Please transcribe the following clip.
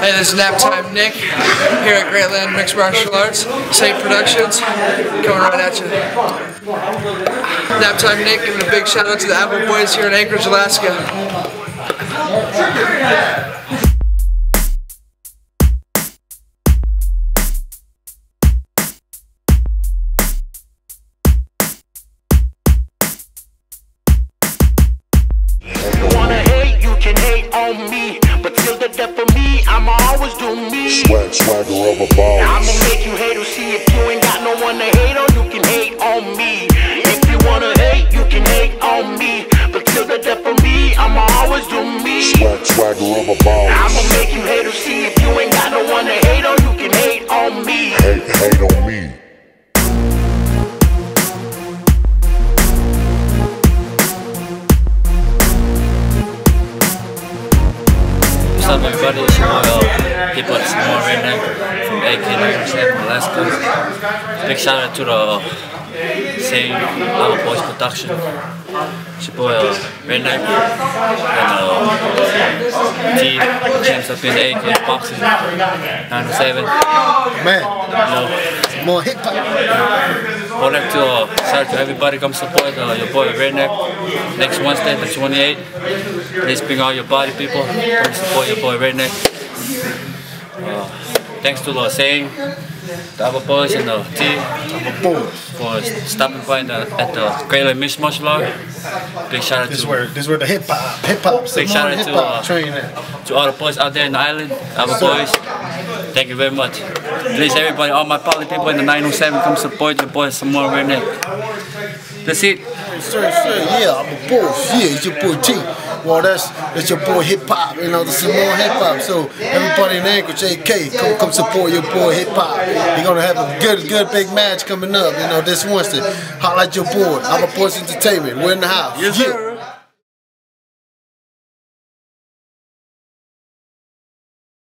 Hey, this is Naptime Nick here at Grantland Mixed Martial Arts, Saint Productions, coming right at you. Naptime Nick giving a big shout out to the AVA BOYZ here in Anchorage, Alaska. On me, but till the death of me, I'ma always do me. Swagger rubber balls. I'ma make you hate or see if you ain't got no one to hate on, you can hate on me. If you wanna hate, you can hate on me, but till the death of me, I'ma always do me. Swagger rubber balls. I'ma make you hate or see if you ain't got no one to hate on, you can hate on me. Hate on me. What's up, everybody? It's your boy, people at Samoan Redneck from AVA BOYZ, Alaska. Big shout out to the same AVA BOYZ production. It's your boy Redneck and T champs up in AVA boxing 97. Man, more hip hop. I would like to shout out to everybody, come support your boy Redneck next Wednesday, the 28th. Please bring all your body people, come support your boy Redneck. Thanks to the saying, the AVA BOYZ and the T for stopping by at the Grantland Mixed Martial Arts. Big shout out This is where the hip hop. Big shout out to all the boys out there in the island, AVA BOYZ. Thank you very much. Please everybody, all my poly people in the 907, come support your boy Samoan Redneck. That's it. Sir, yeah, I'm a boss. Yeah, it's your boy T. Well, that's your boy hip hop, you know, the Samoan hip hop. So everybody in Anchorage, AK, come support your boy hip hop. You're gonna have a good big match coming up, you know, this Wednesday. Holla at your boy, AVA BOYZ Entertainment. We're in the house. Yes, sir.